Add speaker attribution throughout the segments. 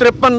Speaker 1: 53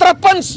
Speaker 1: 53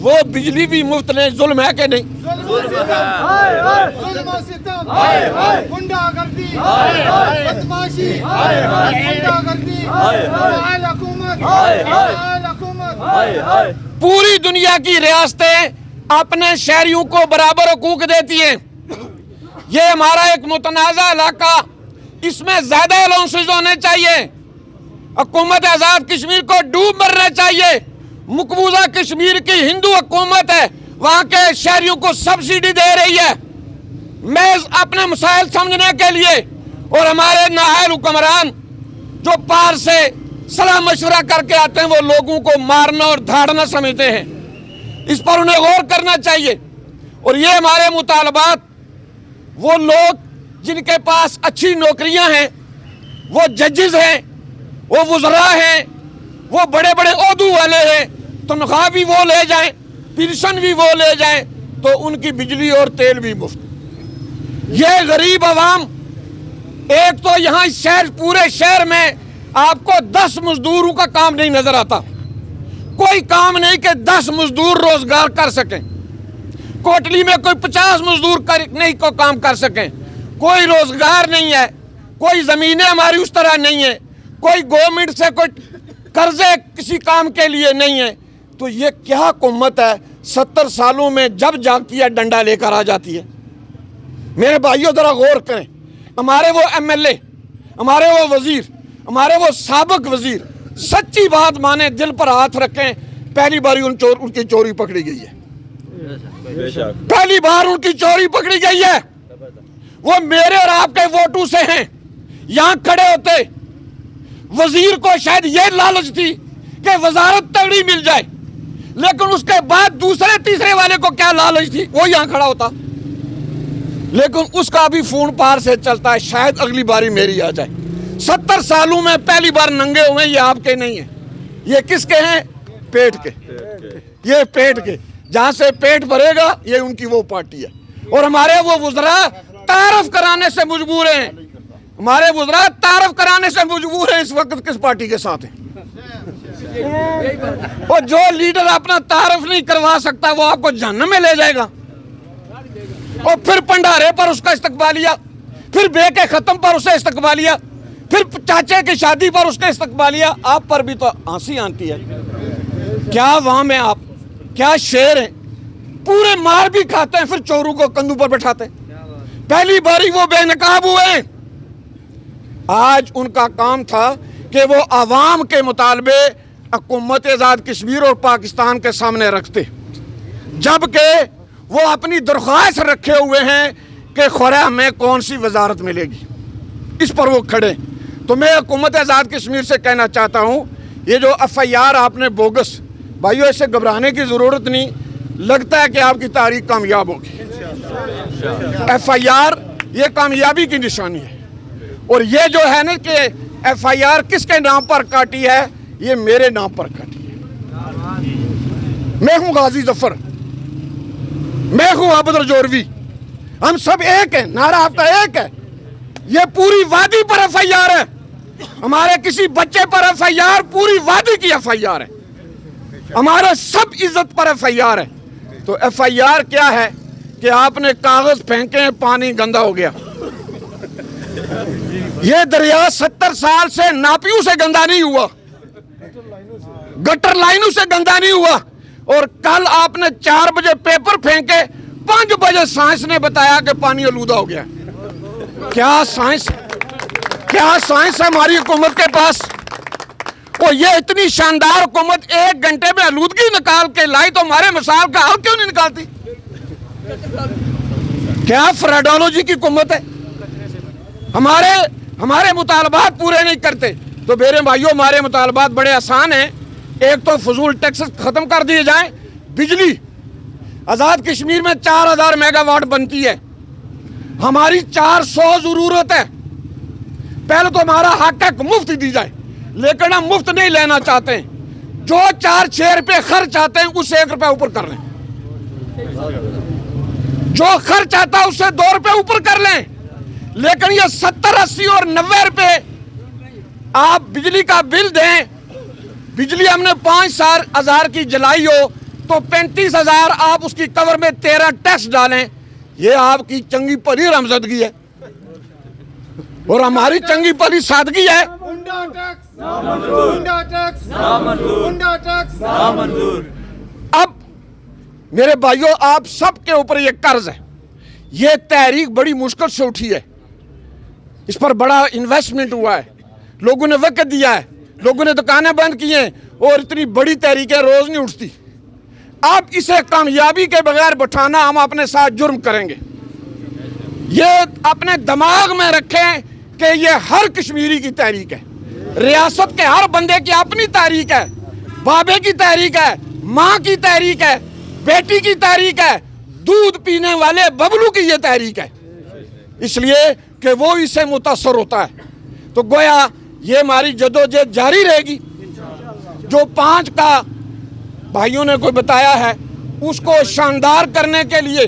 Speaker 1: وہ بجلی بھی مفت لیں، ظلم ہے کہ نہیں؟ پوری دنیا کی ریاستیں اپنے شہریوں کو برابر حقوق دیتی ہیں، یہ ہمارا ایک متنازع علاقہ، اس میں زیادہ الاؤنسز ہونے چاہیے، حکومت آزاد کشمیر کو ڈوب مرنا چاہیے۔ مقبوضہ کشمیر کی ہندو حکومت ہے، وہاں کے شہریوں کو سبسڈی دے رہی ہے محض اپنے مسائل سمجھنے کے لیے، اور ہمارے نااہل حکمران جو پار سے صلاح مشورہ کر کے آتے ہیں وہ لوگوں کو مارنا اور دھاڑنا سمجھتے ہیں، اس پر انہیں غور کرنا چاہیے۔ اور یہ ہمارے مطالبات، وہ لوگ جن کے پاس اچھی نوکریاں ہیں، وہ ججز ہیں، وہ وزراء ہیں، وہ بڑے بڑے عہدوں والے ہیں، تنخواہ بھی وہ لے جائیں، پنشن بھی وہ لے جائیں، تو ان کی بجلی اور تیل بھی مفت۔ یہ غریب عوام، ایک تو یہاں پورے شہر میں آپ کو 10 مزدوروں کا کام نہیں نظر آتا، کوئی کام نہیں کہ 10 مزدور روزگار کر سکیں، کوٹلی میں کوئی 50 مزدور نہیں کو کام کر سکیں، کوئی روزگار نہیں ہے، کوئی زمینیں ہماری اس طرح نہیں ہیں، کوئی گورنمنٹ سے کوئی قرضے کسی کام کے لیے نہیں ہے، تو یہ کیا حکومت ہے؟ 70 سالوں میں جب جاگتی ہے ڈنڈا لے کر آ جاتی ہے۔ میرے بھائیوں ذرا غور کریں، ہمارے وہ ایم ایل اے، ہمارے وہ وزیر، ہمارے وہ سابق وزیر سچی بات مانیں، دل پر ہاتھ رکھیں، پہلی بار ان کی چوری پکڑی گئی ہے، پہلی بار ان کی چوری پکڑی گئی ہے۔ وہ میرے اور آپ کے ووٹوں سے ہیں، یہاں کھڑے ہوتے، وزیر کو شاید یہ لالچ تھی کہ وزارت تگڑی مل جائے، لیکن اس کے بعد دوسرے تیسرے والے کو کیا لالچ تھی، وہ یہاں کھڑا ہوتا، لیکن اس کا بھی فون پار سے چلتا ہے، شاید اگلی باری میری آ جائے۔ 70 سالوں میں پہلی بار ننگے ہوئے، یہ آپ کے نہیں ہیں، یہ کس کے ہیں؟ پیٹ کے، یہ پیٹ کے، جہاں سے پیٹ بھرے گا یہ ان کی وہ پارٹی ہے۔ اور ہمارے وہ وزراء تعارف کرانے سے مجبور ہیں، ہمارے وزراء تعارف کرانے سے مجبور ہیں اس وقت کس پارٹی کے ساتھ ہیں۔ اور جو لیڈر اپنا تعارف نہیں کروا سکتا وہ آپ کو جہنم میں لے جائے گا، اور پھر پنڈارے پر اس کا استقبالیہ، پھر بے کے ختم پر اسے استقبالیہ، پھر چاچے کی شادی پر اس کے استقبالیہ، آپ پر بھی تو ہنسی آتی ہے۔ کیا عوام ہیں آپ، کیا شیر ہیں، پورے مار بھی کھاتے ہیں، پھر چوروں کو کندھوں پر بٹھاتے ہیں۔ پہلی باری وہ بے نقاب ہوئے، آج ان کا کام تھا کہ وہ عوام کے مطالبے حکومت آزاد کشمیر اور پاکستان کے سامنے رکھتے، جبکہ وہ اپنی درخواست رکھے ہوئے ہیں کہ خورا ہمیں کون سی وزارت ملے گی، اس پر وہ کھڑے۔ تو میں حکومت آزاد کشمیر سے کہنا چاہتا ہوں، یہ جو ایف آئی آر آپ نے بوگس، بھائیو اسے گھبرانے کی ضرورت نہیں، لگتا ہے کہ آپ کی تاریخ کامیاب ہوگی۔ ایف آئی آر یہ کامیابی کی نشانی ہے، اور یہ جو ہے نا کہ ایف آئی آر کس کے نام پر کاٹی ہے، یہ میرے نام پر کاٹی ہے۔ میں ہوں غازی ظفر، میں ہوں عبد الجوروی، ہم سب ایک ہیں، نعرہ آپ کا ایک ہے۔ یہ پوری وادی پر ایف آئی آر ہے، ہمارے کسی بچے پر ایف آئی آر، پوری وادی کی ایف آئی آر ہے، ہمارے سب عزت پر ایف آئی آر ہے۔ تو ایف آئی آر کیا ہے کہ آپ نے کاغذ پھینکے، پانی گندا ہو گیا۔ یہ دریا 70 سال سے ناپیوں سے گندا نہیں ہوا، گٹر لائنوں سے گندا نہیں ہوا، اور کل آپ نے 4 بجے پیپر پھینکے، 5 بجے سائنس نے بتایا کہ پانی آلودہ ہو گیا۔ کیا سائنس ہے ہماری حکومت کے پاس؟ اور یہ اتنی شاندار حکومت 1 گھنٹے میں آلودگی نکال کے لائی، تو ہمارے مسائل کا حل کیوں نہیں نکالتی؟ کیا فراڈالوجی کی حکومت ہے؟ ہمارے مطالبات پورے نہیں کرتے۔ تو میرے بھائیوں، ہمارے مطالبات بڑے آسان ہیں، ایک تو فضول ٹیکس ختم کر دیے جائیں، بجلی آزاد کشمیر میں 4000 میگا واٹ بنتی ہے، ہماری 400 ضرورت ہے، پہلے تو ہمارا حق ہے مفت دی جائے، لیکن ہم مفت نہیں لینا چاہتے ہیں، جو 4-6 روپے خرچ آتے ہیں اس سے 1 روپے اوپر کر لیں، جو خرچ آتا ہے اس سے 2 روپے اوپر کر لیں، لیکن یہ 70, 80 اور 90 روپے آپ بجلی کا بل دیں۔ بجلی ہم نے 5,000 کی جلائی ہو تو 35,000 آپ اس کی کور میں 13 ٹیکس ڈالیں، یہ آپ کی چنگی پلی رمزدگی ہے اور ہماری چنگی پلی سادگی ہے۔ اب میرے بھائیوں، آپ سب کے اوپر یہ قرض ہے، یہ تحریک بڑی مشکل سے اٹھی ہے، اس پر بڑا انویسٹمنٹ ہوا ہے، لوگوں نے وقت دیا ہے، لوگوں نے دکانیں بند کی ہیں اور اتنی بڑی تحریکیں روز نہیں اٹھتی۔ اب اسے کامیابی کے بغیر بٹھانا ہم اپنے ساتھ جرم کریں گے۔ یہ اپنے دماغ میں رکھیں کہ یہ ہر کشمیری کی تحریک ہے، ریاست کے ہر بندے کی اپنی تحریک ہے، بابے کی تحریک ہے، ماں کی تحریک ہے، بیٹی کی تحریک ہے، دودھ پینے والے ببلو کی یہ تحریک ہے، اس لیے کہ وہ اس سے متاثر ہوتا ہے۔ تو گویا یہ ہماری جدوجہد جاری رہے گی۔ جو 5 کا بھائیوں نے کوئی بتایا ہے، اس کو شاندار کرنے کے لیے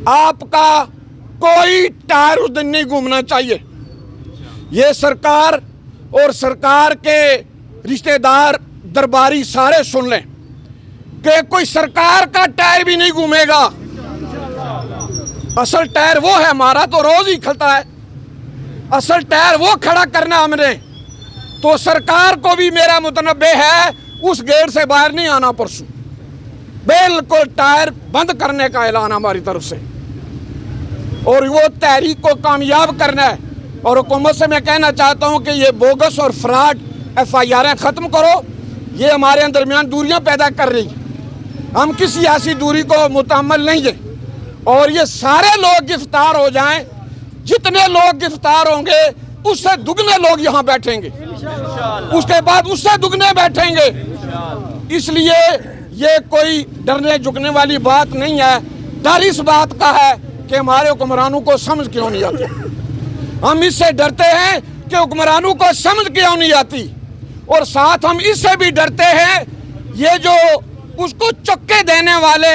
Speaker 1: آپ کا کوئی ٹائر اس دن نہیں گھومنا چاہیے۔ یہ سرکار اور سرکار کے رشتہ دار درباری سارے سن لیں کہ کوئی سرکار کا ٹائر بھی نہیں گھومے گا۔ اصل ٹائر وہ ہے، ہمارا تو روز ہی کھلتا ہے، اصل ٹائر وہ کھڑا کرنا ہم نے۔ تو سرکار کو بھی میرا متنبہ ہے، اس گیٹ سے باہر نہیں آنا پرسوں، بالکل ٹائر بند کرنے کا اعلان ہماری طرف سے، اور وہ تحریک کو کامیاب کرنا ہے۔ اور حکومت سے میں کہنا چاہتا ہوں کہ یہ بوگس اور فراڈ FIR ختم کرو، یہ ہمارے درمیان دوریاں پیدا کر رہی ہیں، ہم کسی ایسی دوری کو متحمل نہیں ہیں۔ اور یہ سارے لوگ گرفتار ہو جائیں، جتنے لوگ گرفتار ہوں گے اس سے دگنے لوگ یہاں بیٹھیں گے، اس کے بعد اس سے دگنے بیٹھیں گے۔ اس لیے یہ کوئی ڈرنے جھکنے والی بات نہیں ہے، ڈر اس بات کا ہے کہ ہمارے حکمرانوں کو سمجھ کیوں نہیں آتی۔ ہم اس سے ڈرتے ہیں کہ حکمرانوں کو سمجھ کیوں نہیں آتی، اور ساتھ ہم اس سے بھی ڈرتے ہیں یہ جو اس کو چکے دینے والے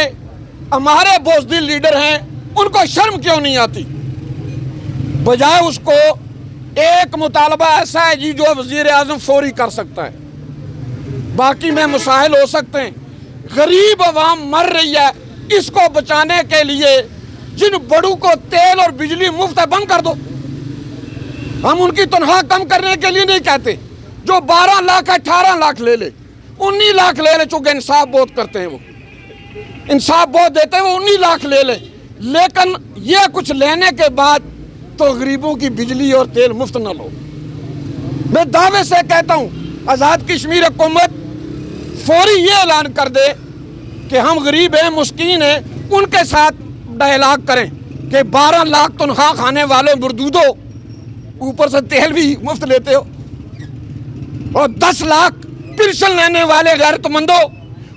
Speaker 1: ہمارے بزدل لیڈر ہیں، ان کو شرم کیوں نہیں آتی۔ بجائے اس کو ایک مطالبہ ایسا ہے جی جو وزیر اعظم فوری کر سکتا ہے، باقی میں مسائل ہو سکتے ہیں۔ غریب عوام مر رہی ہے، اس کو بچانے کے لیے جن بڑوں کو تیل اور بجلی مفت ہے بند کر دو۔ ہم ان کی تنخواہ کم کرنے کے لیے نہیں کہتے، جو 12 لاکھ 18 لاکھ لے لے، 19 لاکھ لے لے، چونکہ انصاف بہت کرتے ہیں، وہ انصاف بہت دیتے ہیں، وہ 19 لاکھ لے لے، لیکن یہ کچھ لینے کے بعد تو غریبوں کی بجلی اور تیل مفت نہ لو۔ میں دعوے سے کہتا ہوں آزاد کشمیر حکومت فوری یہ اعلان کر دے کہ ہم غریب ہیں، مسکین ہیں، ان کے ساتھ ڈائلاگ کریں کہ 12 لاکھ تنخواہ کھانے والے مردودو، اوپر سے تیل بھی مفت لیتے ہو، اور 10 لاکھ پنشن لینے والے غیرت مندو،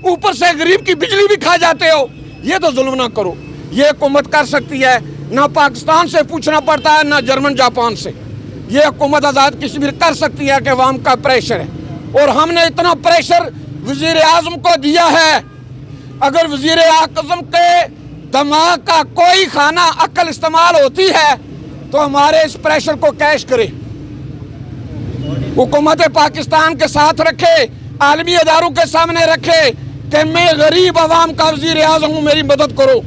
Speaker 1: اوپر سے غریب کی بجلی بھی کھا جاتے ہو۔ یہ تو ظلم نہ کرو۔ یہ حکومت کر سکتی ہے، نہ پاکستان سے پوچھنا پڑتا ہے، نہ جرمن جاپان سے۔ یہ حکومت آزاد کشمیر کر سکتی ہے کہ عوام کا پریشر ہے، اور ہم نے اتنا پریشر وزیر اعظم کو دیا ہے۔ اگر وزیر اعظم کے دماغ کا کوئی خانہ عقل استعمال ہوتی ہے تو ہمارے اس پریشر کو کیش کرے، حکومت پاکستان کے ساتھ رکھے، عالمی اداروں کے سامنے رکھے کہ میں غریب عوام کا وزیر اعظم ہوں، میری مدد کرو۔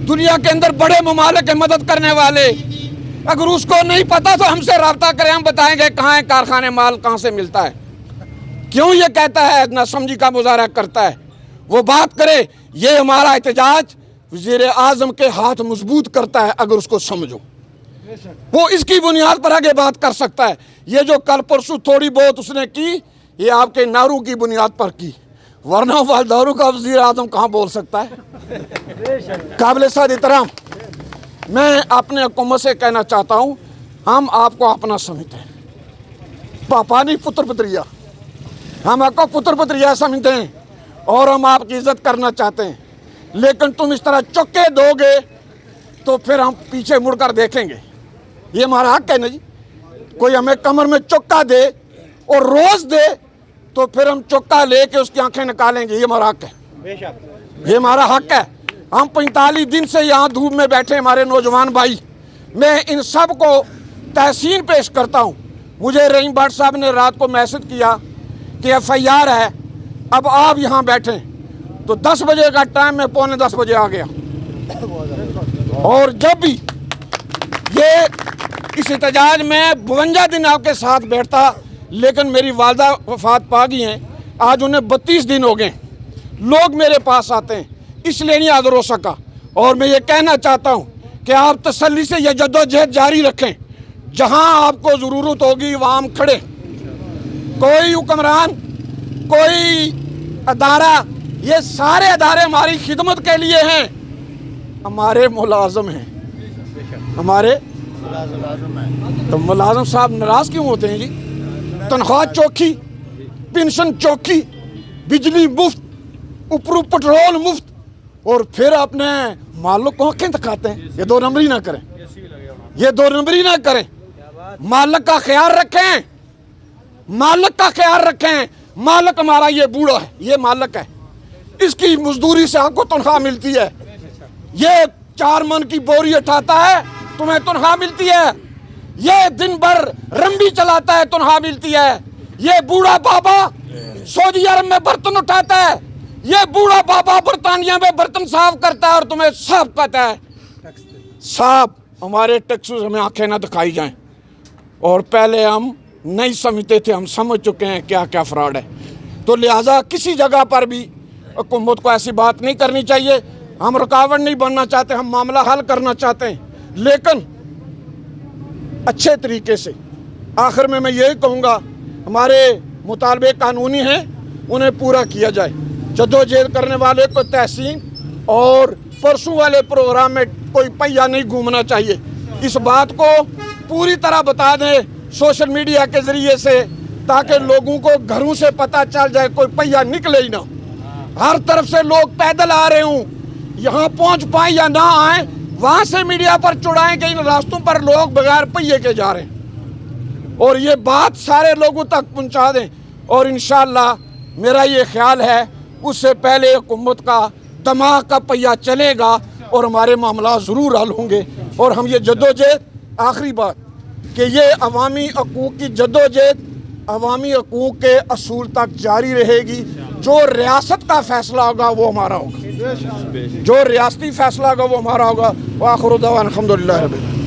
Speaker 1: دنیا کے اندر بڑے ممالک ہیں مدد کرنے والے، اگر اس کو نہیں پتا تو ہم سے رابطہ کریں، ہم بتائیں گے کہاں ہے کارخانے، مال کہاں سے ملتا ہے۔ کیوں یہ کہتا ہے، نہ سمجھی کا مظاہرہ کرتا ہے، وہ بات کرے۔ یہ ہمارا احتجاج وزیر اعظم کے ہاتھ مضبوط کرتا ہے اگر اس کو سمجھو، وہ اس کی بنیاد پر آگے بات کر سکتا ہے۔ یہ جو کل پرسوں تھوڑی بہت اس نے کی، یہ آپ کے نعروں کی بنیاد پر کی، ورنہ والداروں کا وزیر اعظم کہاں بول سکتا ہے۔ قابل صد احترام، میں اپنے حکومت سے کہنا چاہتا ہوں، ہم آپ کو اپنا سمجھتے ہیں، پاپا نہیں پتر پتریا، ہم آپ کو پتر پتریا سمجھتے ہیں اور ہم آپ کی عزت کرنا چاہتے ہیں، لیکن تم اس طرح چکے دو گے تو پھر ہم پیچھے مڑ کر دیکھیں گے۔ یہ ہمارا حق ہے نا جی، کوئی ہمیں کمر میں چکا دے اور روز دے تو پھر ہم چکا لے کے اس کی آنکھیں نکالیں گے، یہ ہمارا حق ہے، یہ ہمارا حق ہے۔ ہم 45 دن سے یہاں دھوپ میں بیٹھے ہمارے نوجوان بھائی، میں ان سب کو تحسین پیش کرتا ہوں۔ مجھے رحیم بٹ صاحب نے رات کو میسج کیا کہ FIR ہے، اب آپ یہاں بیٹھیں،
Speaker 2: تو 10 بجے کا ٹائم میں 9:45 بجے آ گیا. اور جب بھی یہ اس احتجاج میں 52 دن آپ کے ساتھ بیٹھتا، لیکن میری والدہ وفات پا گئی ہیں، آج انہیں 32 دن ہو گئے. لوگ میرے پاس آتے ہیں، اس لیے نہیں حاضر ہو سکا. اور میں یہ کہنا چاہتا ہوں کہ آپ تسلی سے یہ جدوجہد جاری رکھیں. جہاں آپ کو ضرورت ہوگی وہاں ہم کھڑے. کوئی حکمران، کوئی ادارہ، یہ سارے ادارے ہماری خدمت کے لیے ہیں. ہمارے ملازم ہیں، ہمارے تو ملازم صاحب ناراض کیوں ہوتے ہیں جی؟ تنخواہ چوکھی، پینشن چوکھی، بجلی مفت، اوپر پٹرول مفت، اور پھر اپنے مالک کو آنکھیں دکھاتے ہیں. یہ 2 نمبری نہ کریں، یہ 2 نمبری نہ کریں. مالک کا خیال رکھیں، مالک کا خیال رکھیں. مالک ہمارا یہ بوڑھا ہے، یہ مالک ہے، اس کی مزدوری سے آپ کو تنخواہ ملتی ہے. یہ 4 من کی بوری اٹھاتا ہے، تمہیں تنخواہ ملتی ہے. یہ دن بھر رمبی چلاتا ہے، تنخواہ ملتی ہے. یہ بوڑھا بابا سعودی عرب میں برتن اٹھاتا ہے، یہ بوڑھا بابا برطانیہ میں برتن صاف کرتا ہے اور تمہیں صاف کہتا ہے. صاحب ہمارے ٹیکسز ہمیں آنکھیں نہ دکھائی جائیں. اور پہلے ہم نہیں سمجھتے تھے، ہم سمجھ چکے ہیں کیا کیا فراڈ ہے. تو لہٰذا کسی جگہ پر بھی حکومت کو ایسی بات نہیں کرنی چاہیے. ہم رکاوٹ نہیں بننا چاہتے، ہم معاملہ حل کرنا چاہتے ہیں، لیکن اچھے طریقے سے. آخر میں یہی کہوں گا، ہمارے مطالبے قانونی ہیں، انہیں پورا کیا جائے. جدوجہد کرنے والے کو تحسین اور پرسوں والے پروگرام میں کوئی پہیہ نہیں گھومنا چاہیے. اس بات کو پوری طرح بتا دیں سوشل میڈیا کے ذریعے سے، تاکہ لوگوں کو گھروں سے پتہ چل جائے، کوئی پہیہ نکلے ہی نہ. ہر طرف سے لوگ پیدل آ رہے ہوں، یہاں پہنچ پائیں یا نہ آئیں، وہاں سے میڈیا پر چڑھائیں کہ ان راستوں پر لوگ بغیر پہیے کے جا رہے ہیں. اور یہ بات سارے لوگوں تک پہنچا دیں. اور انشاءاللہ میرا یہ خیال ہے اس سے پہلے حکومت کا دماغ کا پہیہ چلے گا اور ہمارے معاملات ضرور حل ہوں گے. اور ہم یہ جدوجہد، آخری بات کہ یہ عوامی حقوق کی جدوجہد عوامی حقوق کے اصول تک جاری رہے گی. جو ریاست کا فیصلہ ہوگا وہ ہمارا ہوگا، جو ریاستی فیصلہ ہوگا وہ ہمارا ہوگا. وآخر دعوانا الحمدللہ رب العالمین.